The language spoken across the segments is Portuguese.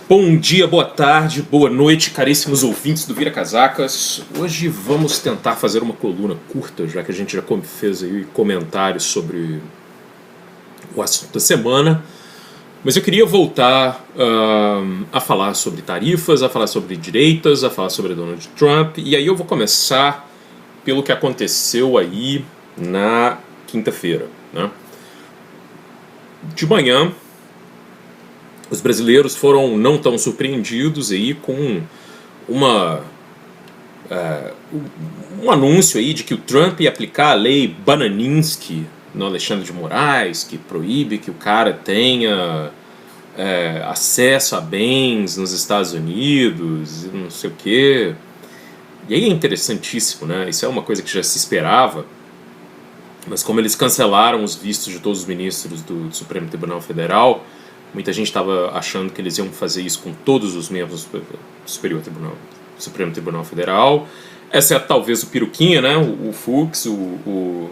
Bom dia, boa tarde, boa noite, caríssimos ouvintes do Vira Casacas. Hoje vamos tentar fazer uma coluna curta, já que a gente já fez aí comentários sobre o assunto da semana. Mas eu queria voltar a falar sobre tarifas, a falar sobre direitas, a falar sobre Donald Trump. E aí eu vou começar pelo que aconteceu aí na quinta-feira, né? De manhã, os brasileiros foram não tão surpreendidos aí com um anúncio aí de que o Trump ia aplicar a lei Bananinski no Alexandre de Moraes, que proíbe que o cara tenha acesso a bens nos Estados Unidos e não sei o quê. E aí é interessantíssimo, né? Isso é uma coisa que já se esperava, mas como eles cancelaram os vistos de todos os ministros do Supremo Tribunal Federal, muita gente estava achando que eles iam fazer isso com todos os membros do Supremo Tribunal Federal, exceto talvez o Peruquinha, né? O Fux, o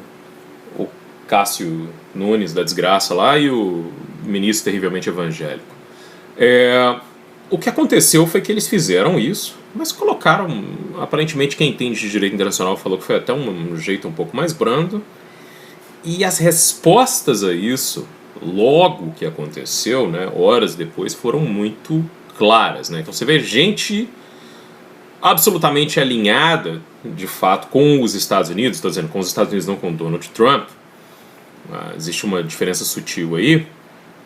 Cássio Nunes da desgraça lá e o ministro terrivelmente evangélico. O que aconteceu foi que eles fizeram isso, mas colocaram, aparentemente quem entende de direito internacional falou que foi até um jeito um pouco mais brando, e as respostas a isso, logo que aconteceu, né, horas depois, foram muito claras, né? Então você vê gente absolutamente alinhada, de fato, com os Estados Unidos, estou dizendo com os Estados Unidos, não com Donald Trump, existe uma diferença sutil aí,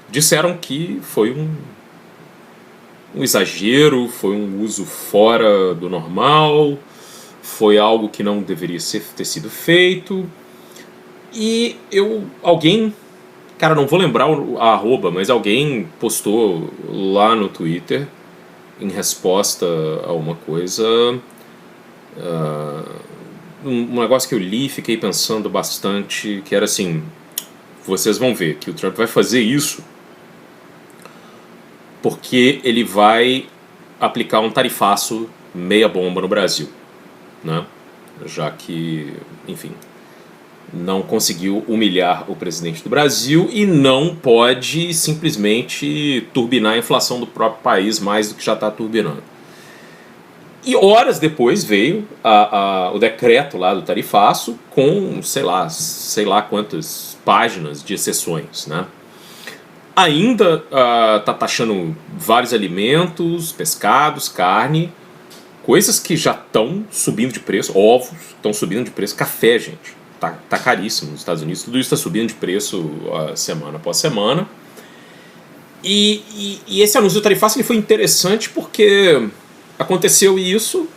disseram que foi um exagero, foi um uso fora do normal, foi algo que não deveria ter sido feito. E alguém, cara, não vou lembrar a arroba, mas alguém postou lá no Twitter, em resposta a uma coisa, um negócio que eu li e fiquei pensando bastante, que era assim: vocês vão ver que o Trump vai fazer isso porque ele vai aplicar um tarifaço meia bomba no Brasil, né? Já que, enfim, não conseguiu humilhar o presidente do Brasil e não pode simplesmente turbinar a inflação do próprio país mais do que já está turbinando. E horas depois veio o decreto lá do tarifaço com sei lá quantas páginas de exceções, né? Ainda está taxando vários alimentos, pescados, carne, coisas que já estão subindo de preço, ovos estão subindo de preço, café, gente. Tá caríssimo nos Estados Unidos, tudo isso está subindo de preço semana após semana. E esse anúncio do tarifaço ele foi interessante porque aconteceu isso,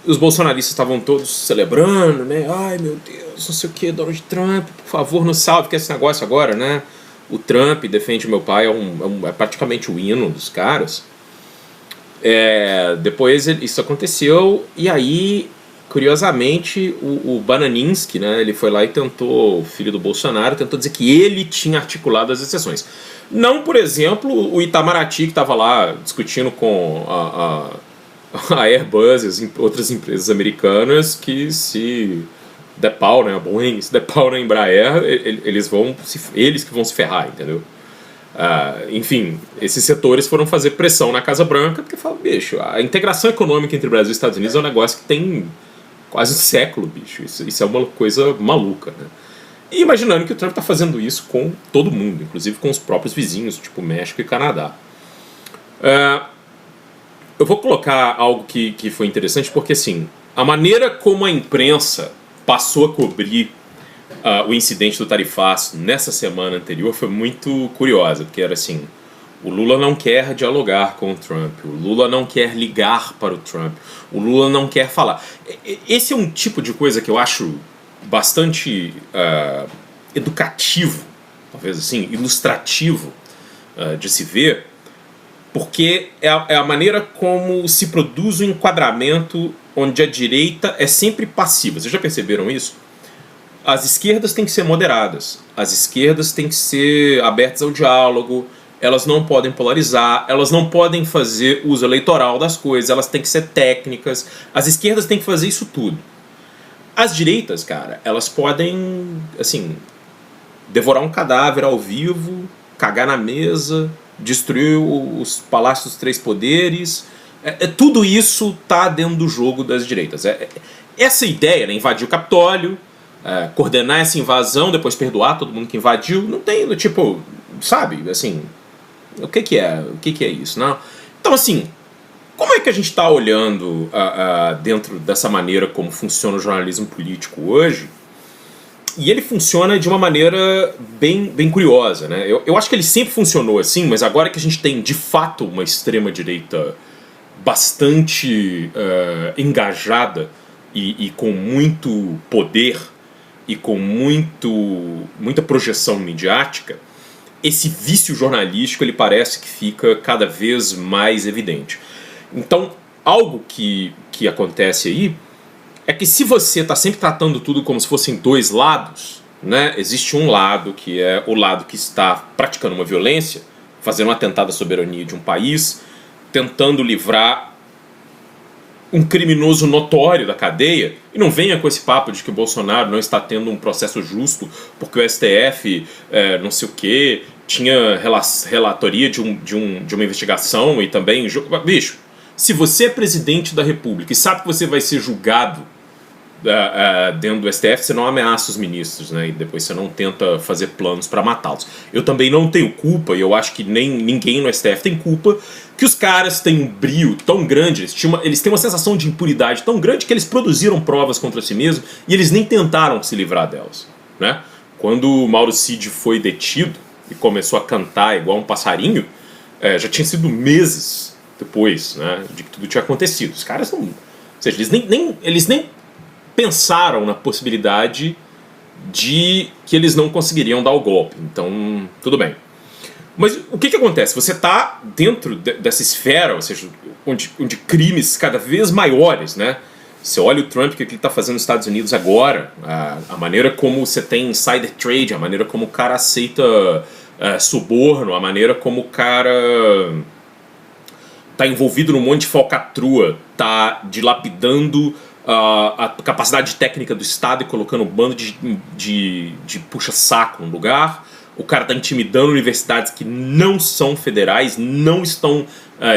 os bolsonaristas estavam todos celebrando, né? Ai meu Deus, não sei o que, Donald Trump, por favor, nos salve, que é esse negócio agora, né? O Trump defende meu pai, é praticamente o hino dos caras. Depois isso aconteceu e aí, curiosamente, o Bananinski, né, ele foi lá e tentou, o filho do Bolsonaro, tentou dizer que ele tinha articulado as exceções. Não, por exemplo, o Itamaraty, que estava lá discutindo com a Airbus e as outras empresas americanas, que se der pau, né, a Boeing, se der pau na Embraer, eles que vão se ferrar, entendeu? Enfim, esses setores foram fazer pressão na Casa Branca, porque falam, bicho, a integração econômica entre Brasil e Estados Unidos é um negócio que tem quase um século, bicho. Isso é uma coisa maluca, né? E imaginando que o Trump está fazendo isso com todo mundo, inclusive com os próprios vizinhos, tipo México e Canadá. Eu vou colocar algo que foi interessante, porque assim, a maneira como a imprensa passou a cobrir o incidente do tarifaço nessa semana anterior foi muito curiosa, porque era assim: o Lula não quer dialogar com o Trump, o Lula não quer ligar para o Trump, o Lula não quer falar. Esse é um tipo de coisa que eu acho bastante educativo, talvez assim, ilustrativo de se ver, porque é a maneira como se produz o enquadramento onde a direita é sempre passiva. Vocês já perceberam isso? As esquerdas têm que ser moderadas, as esquerdas têm que ser abertas ao diálogo, elas não podem polarizar, elas não podem fazer uso eleitoral das coisas, elas têm que ser técnicas, as esquerdas têm que fazer isso tudo. As direitas, cara, elas podem, assim, devorar um cadáver ao vivo, cagar na mesa, destruiu os Palácios dos Três Poderes. Tudo isso tá dentro do jogo das direitas. Essa ideia, né, invadir o Capitólio, coordenar essa invasão, depois perdoar todo mundo que invadiu, não tem, tipo, sabe, assim, o que é isso, não? Então, assim, como é que a gente está olhando dentro dessa maneira como funciona o jornalismo político hoje? E ele funciona de uma maneira bem curiosa, né? Eu acho que ele sempre funcionou assim, mas agora que a gente tem de fato uma extrema-direita bastante engajada e com muito poder e com muita projeção midiática, esse vício jornalístico ele parece que fica cada vez mais evidente. Então, algo que acontece aí é que se você está sempre tratando tudo como se fossem dois lados, né, existe um lado que é o lado que está praticando uma violência, fazendo um atentado à soberania de um país, tentando livrar um criminoso notório da cadeia, e não venha com esse papo de que o Bolsonaro não está tendo um processo justo porque o STF não sei o que, tinha relatoria de uma investigação e também... Bicho, se você é presidente da República e sabe que você vai ser julgado dentro do STF, você não ameaça os ministros, né? E depois você não tenta fazer planos para matá-los. Eu também não tenho culpa, e eu acho que nem ninguém no STF tem culpa, que os caras têm um brio tão grande, eles têm uma sensação de impunidade tão grande que eles produziram provas contra si mesmos e eles nem tentaram se livrar delas, né? Quando o Mauro Cid foi detido e começou a cantar igual um passarinho, já tinha sido meses depois, né, de que tudo tinha acontecido. Os caras não... Ou seja, eles nem pensaram na possibilidade de que eles não conseguiriam dar o golpe. Então, tudo bem. Mas o que acontece? Você está dentro dessa esfera, ou seja, onde crimes cada vez maiores, né? Você olha o Trump, o que ele está fazendo nos Estados Unidos agora, a maneira como você tem insider trade, a maneira como o cara aceita suborno, a maneira como o cara está envolvido num monte de falcatrua, está dilapidando a capacidade técnica do Estado e colocando um bando de puxa-saco no lugar. O cara está intimidando universidades que não são federais, não estão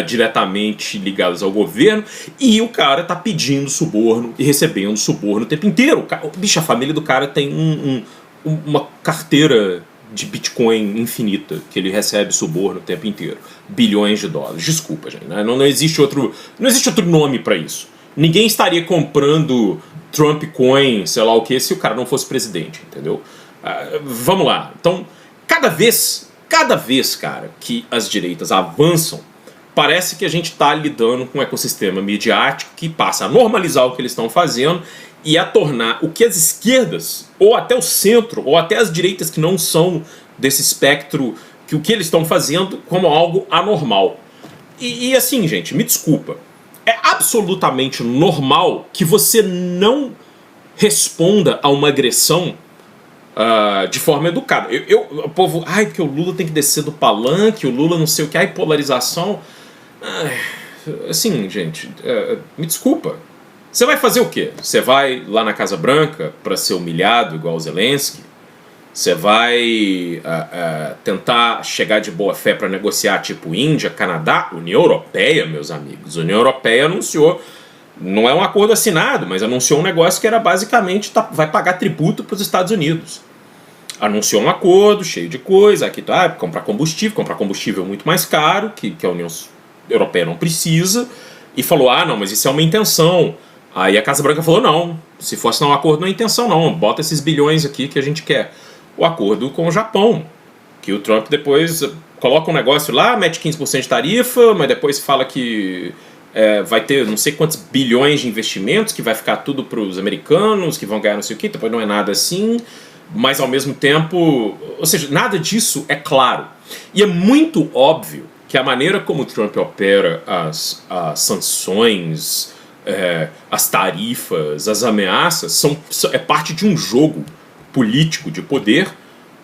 diretamente ligadas ao governo, e o cara está pedindo suborno e recebendo suborno o tempo inteiro. Bicho, a família do cara tem uma carteira de Bitcoin infinita, que ele recebe suborno o tempo inteiro. Bilhões de dólares. Desculpa, gente. Né? Não existe outro nome para isso. Ninguém estaria comprando Trump Coin, sei lá o que, se o cara não fosse presidente, entendeu? Vamos lá. Então, cada vez, cara, que as direitas avançam, parece que a gente está lidando com um ecossistema midiático que passa a normalizar o que eles estão fazendo e a tornar o que as esquerdas, ou até o centro, ou até as direitas que não são desse espectro, que o que eles estão fazendo como algo anormal. E assim, gente, me desculpa, é absolutamente normal que você não responda a uma agressão de forma educada. O povo, porque o Lula tem que descer do palanque, o Lula não sei o que, polarização. Assim, gente, me desculpa. Você vai fazer o quê? Você vai lá na Casa Branca para ser humilhado igual o Zelensky? Você vai tentar chegar de boa fé para negociar tipo Índia, Canadá? União Europeia, meus amigos. A União Europeia anunciou, não é um acordo assinado, mas anunciou um negócio que era basicamente vai pagar tributo para os Estados Unidos. Anunciou um acordo cheio de coisa, aqui comprar combustível muito mais caro, que a União Europeia não precisa, e falou, não, mas isso é uma intenção. Aí a Casa Branca falou, não, se fosse um acordo não é intenção não, bota esses bilhões aqui que a gente quer. O acordo com o Japão, que o Trump depois coloca um negócio lá, mete 15% de tarifa, mas depois fala que vai ter não sei quantos bilhões de investimentos, que vai ficar tudo para os americanos, que vão ganhar não sei o que, depois não é nada assim, mas ao mesmo tempo, ou seja, nada disso é claro. E é muito óbvio que a maneira como o Trump opera as sanções, as tarifas, as ameaças, é parte de um jogo político de poder,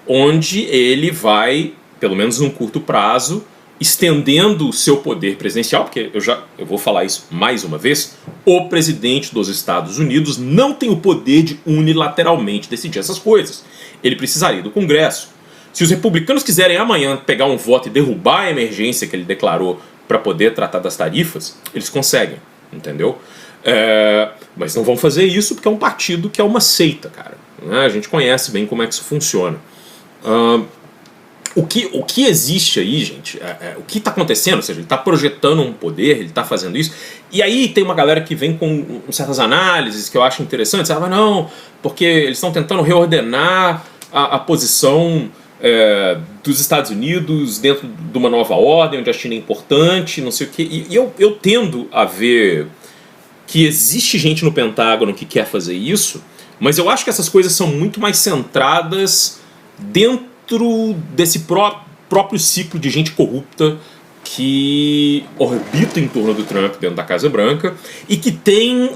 onde ele vai, pelo menos num curto prazo, estendendo o seu poder presidencial, porque eu vou falar isso mais uma vez, o presidente dos Estados Unidos não tem o poder de unilateralmente decidir essas coisas. Ele precisaria do Congresso. Se os republicanos quiserem amanhã pegar um voto e derrubar a emergência que ele declarou para poder tratar das tarifas, eles conseguem, entendeu? Mas não vão fazer isso porque é um partido que é uma seita, cara. Né? A gente conhece bem como é que isso funciona. O que existe aí, gente, o que está acontecendo, ou seja, ele está projetando um poder, ele está fazendo isso, e aí tem uma galera que vem com certas análises que eu acho interessantes, não, porque eles estão tentando reordenar a posição dos Estados Unidos dentro de uma nova ordem, onde a China é importante, não sei o quê, e eu tendo a ver que existe gente no Pentágono que quer fazer isso, mas eu acho que essas coisas são muito mais centradas dentro desse próprio ciclo de gente corrupta que orbita em torno do Trump dentro da Casa Branca e que tem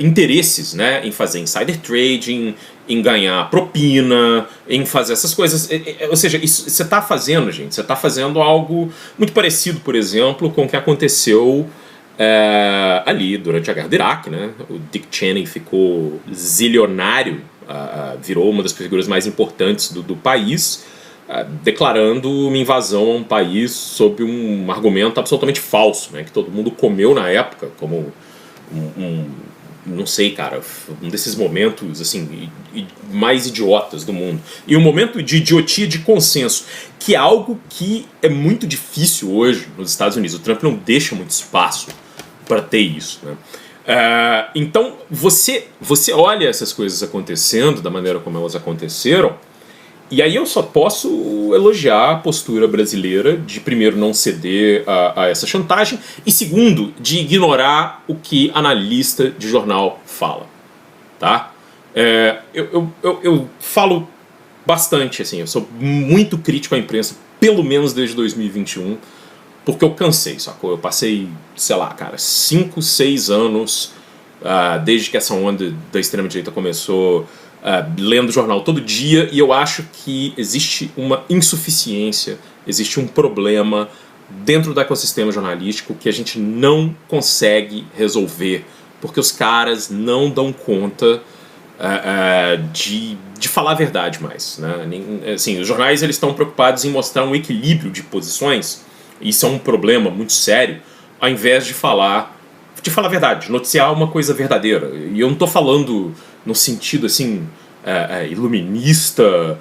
interesses, né, em fazer insider trading, em ganhar propina, em fazer essas coisas. Ou seja, isso, você está fazendo, gente, você está fazendo algo muito parecido, por exemplo, com o que aconteceu ali durante a Guerra do Iraque, né? O Dick Cheney ficou zilionário, virou uma das figuras mais importantes do país, declarando uma invasão a um país sob um argumento absolutamente falso, né? Que todo mundo comeu na época como não sei, cara, um desses momentos assim mais idiotas do mundo. E um momento de idiotia de consenso, que é algo que é muito difícil hoje nos Estados Unidos. O Trump não deixa muito espaço para ter isso, né? Então você olha essas coisas acontecendo da maneira como elas aconteceram, e aí eu só posso elogiar a postura brasileira de, primeiro, não ceder a essa chantagem, e segundo, de ignorar o que analista de jornal fala, tá? Eu falo bastante, assim, eu sou muito crítico à imprensa, pelo menos desde 2021, porque eu cansei, sacou? Eu passei, sei lá, cara, 5, 6 anos, desde que essa onda da extrema-direita começou, lendo jornal todo dia, e eu acho que existe uma insuficiência, existe um problema dentro do ecossistema jornalístico que a gente não consegue resolver, porque os caras não dão conta de falar a verdade mais, né? Assim, os jornais eles estão preocupados em mostrar um equilíbrio de posições. Isso é um problema muito sério, ao invés de falar a verdade, de noticiar uma coisa verdadeira. E eu não estou falando no sentido assim iluminista,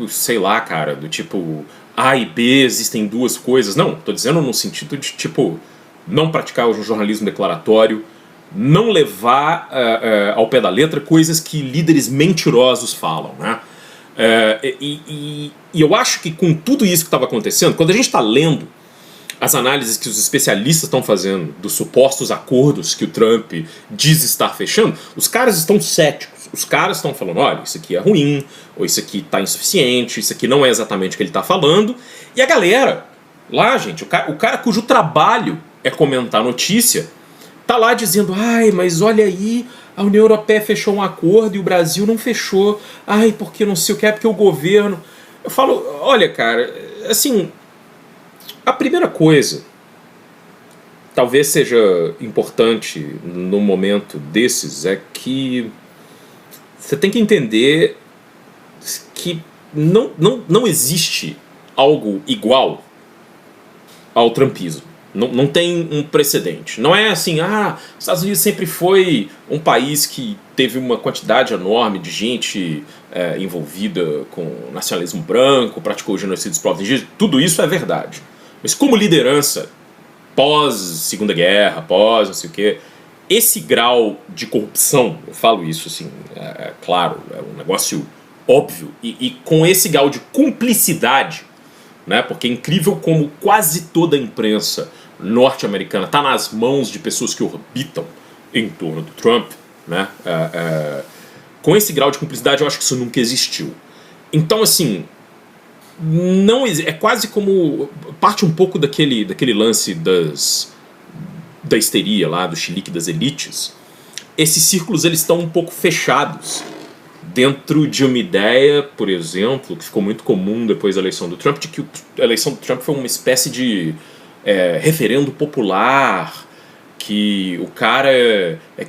sei lá, cara, do tipo A e B existem duas coisas. Não, estou dizendo no sentido de tipo não praticar o jornalismo declaratório, não levar ao pé da letra coisas que líderes mentirosos falam, né? E eu acho que com tudo isso que estava acontecendo, quando a gente está lendo as análises que os especialistas estão fazendo dos supostos acordos que o Trump diz estar fechando, os caras estão céticos. Os caras estão falando, olha, isso aqui é ruim, ou isso aqui está insuficiente, isso aqui não é exatamente o que ele está falando. E a galera, lá, gente, o cara cujo trabalho é comentar a notícia, tá lá dizendo, mas olha aí, a União Europeia fechou um acordo e o Brasil não fechou. Porque não sei o que é, porque o governo... Eu falo, olha, cara, assim, a primeira coisa, talvez seja importante num momento desses, é que você tem que entender que não existe algo igual ao trumpismo. Não tem um precedente. Não é assim, os Estados Unidos sempre foi um país que teve uma quantidade enorme de gente envolvida com nacionalismo branco, praticou o genocídio dos povos indígenas. Tudo isso é verdade. Mas como liderança, pós Segunda Guerra, pós não sei o quê, esse grau de corrupção, eu falo isso assim, claro, é um negócio óbvio, e com esse grau de cumplicidade, né, porque é incrível como quase toda a imprensa norte-americana está nas mãos de pessoas que orbitam em torno do Trump, né, com esse grau de cumplicidade eu acho que isso nunca existiu. Então assim, não é quase como parte um pouco daquele lance da histeria lá, do chilique das elites. Esses círculos eles estão um pouco fechados dentro de uma ideia, por exemplo, que ficou muito comum depois da eleição do Trump, de que a eleição do Trump foi uma espécie de referendo popular, que o cara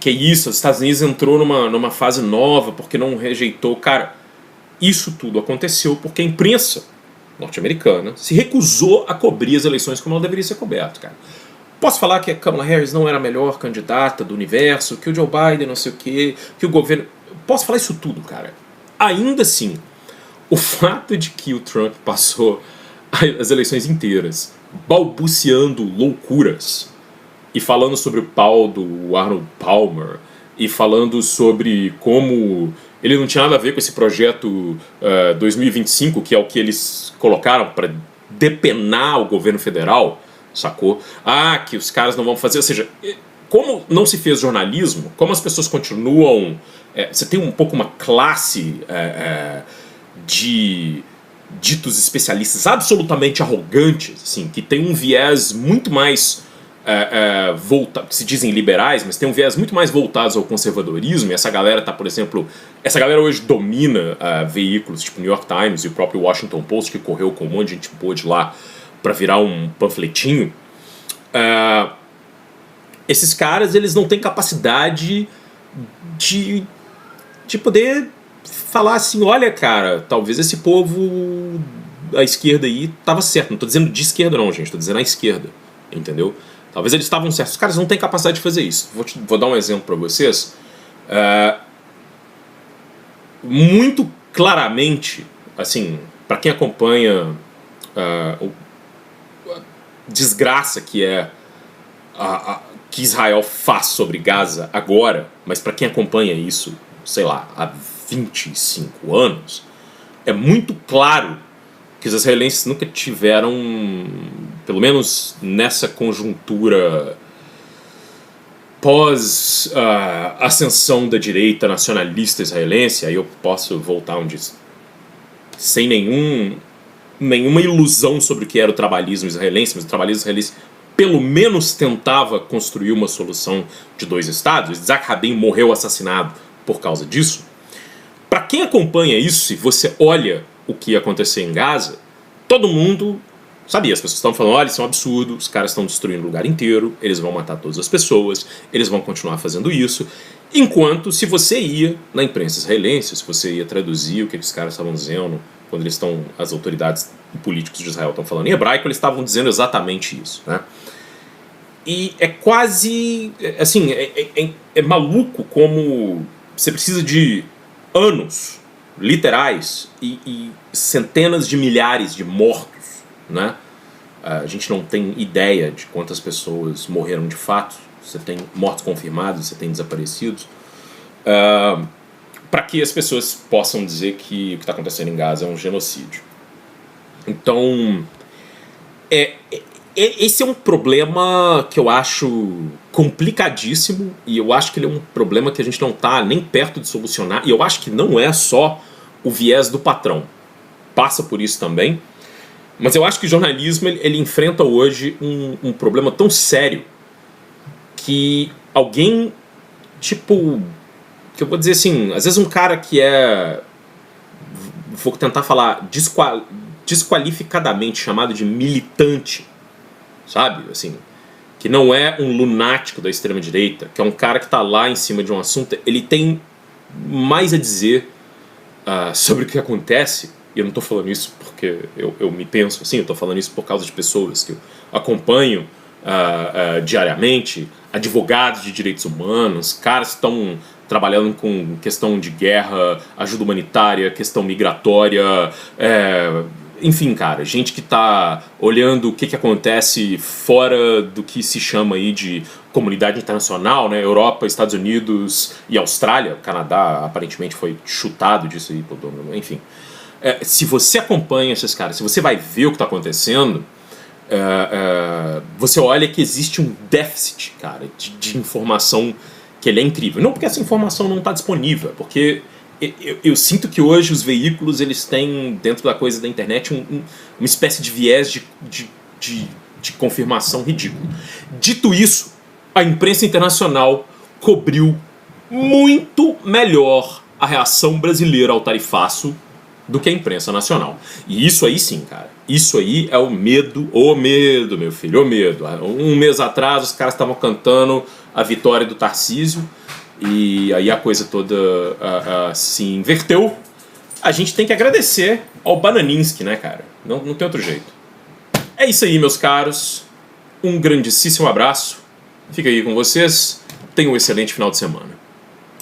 que é isso, os Estados Unidos entrou numa fase nova porque não rejeitou. Cara, isso tudo aconteceu porque a imprensa norte-americana se recusou a cobrir as eleições como ela deveria ser coberta, cara. Posso falar que a Kamala Harris não era a melhor candidata do universo, que o Joe Biden não sei o quê, que o governo... Posso falar isso tudo, cara. Ainda assim, o fato de que o Trump passou as eleições inteiras balbuciando loucuras e falando sobre o pau do Arnold Palmer e falando sobre como ele não tinha nada a ver com esse projeto 2025, que é o que eles colocaram para depenar o governo federal, sacou? Que os caras não vão fazer, ou seja, como não se fez jornalismo, como as pessoas continuam... você tem um pouco uma classe de ditos especialistas absolutamente arrogantes, assim, que tem um viés muito mais voltado, que se dizem liberais, mas tem um viés muito mais voltado ao conservadorismo, e essa galera tá, por exemplo, essa galera hoje domina veículos tipo New York Times e o próprio Washington Post, que correu com um monte de gente boa de lá para virar um panfletinho. Esses caras, eles não têm capacidade de poder falar assim, olha, cara, talvez esse povo à esquerda aí tava certo. Não tô dizendo de esquerda não, gente, tô dizendo à esquerda, entendeu? Talvez eles estavam certos. Os caras não têm capacidade de fazer isso. Vou dar um exemplo para vocês. Muito claramente, assim, para quem acompanha a desgraça que é que Israel faz sobre Gaza agora, mas para quem acompanha isso, sei lá, há 25 anos, é muito claro que os israelenses nunca tiveram, pelo menos nessa conjuntura pós ascensão da direita nacionalista israelense, aí eu posso voltar onde, sem nenhuma ilusão sobre o que era o trabalhismo israelense, mas o trabalhismo israelense pelo menos tentava construir uma solução de 2 estados. Isaac Rabin morreu assassinado por causa disso. Para quem acompanha isso, se você olha o que ia acontecer em Gaza, todo mundo sabia. As pessoas estavam falando, olha, isso é um absurdo, os caras estão destruindo o lugar inteiro, eles vão matar todas as pessoas, eles vão continuar fazendo isso. Enquanto, se você ia na imprensa israelense, se você ia traduzir o que os caras estavam dizendo, quando eles estão, as autoridades políticos de Israel estão falando em hebraico, eles estavam dizendo exatamente isso, né? E é quase, assim, é maluco como você precisa de anos literais e centenas de milhares de mortos, né? A gente não tem ideia de quantas pessoas morreram de fato. Você tem mortos confirmados, você tem desaparecidos, para que as pessoas possam dizer que o que está acontecendo em Gaza é um genocídio. Então, esse é um problema que eu acho complicadíssimo, e eu acho que ele é um problema que a gente não está nem perto de solucionar, e eu acho que não é só o viés do patrão. Passa por isso também, mas eu acho que o jornalismo ele enfrenta hoje um problema tão sério que alguém, tipo, que eu vou dizer assim, às vezes um cara que vou tentar falar desqualificadamente chamado de militante, sabe, assim, que não é um lunático da extrema-direita, que é um cara que está lá em cima de um assunto, ele tem mais a dizer sobre o que acontece, e eu não estou falando isso porque eu me penso assim, eu estou falando isso por causa de pessoas que eu acompanho diariamente, advogados de direitos humanos, caras que estão trabalhando com questão de guerra, ajuda humanitária, questão migratória, enfim, cara, gente que está olhando o que acontece fora do que se chama aí de comunidade internacional, né? Europa, Estados Unidos e Austrália. O Canadá aparentemente foi chutado disso aí, enfim. Se você acompanha esses caras, se você vai ver o que está acontecendo, você olha que existe um déficit, cara, de informação, que ele é incrível. Não porque essa informação não está disponível, porque eu sinto que hoje os veículos eles têm, dentro da coisa da internet, uma espécie de viés de confirmação ridículo. Dito isso, a imprensa internacional cobriu muito melhor a reação brasileira ao tarifaço do que a imprensa nacional. E isso aí sim, cara, isso aí é o medo, meu filho, o medo. Um mês atrás os caras estavam cantando a vitória do Tarcísio, e aí a coisa toda se inverteu, a gente tem que agradecer ao Bananinski, né, cara? Não tem outro jeito. É isso aí, meus caros. Um grandíssimo abraço. Fica aí com vocês. Tenham um excelente final de semana.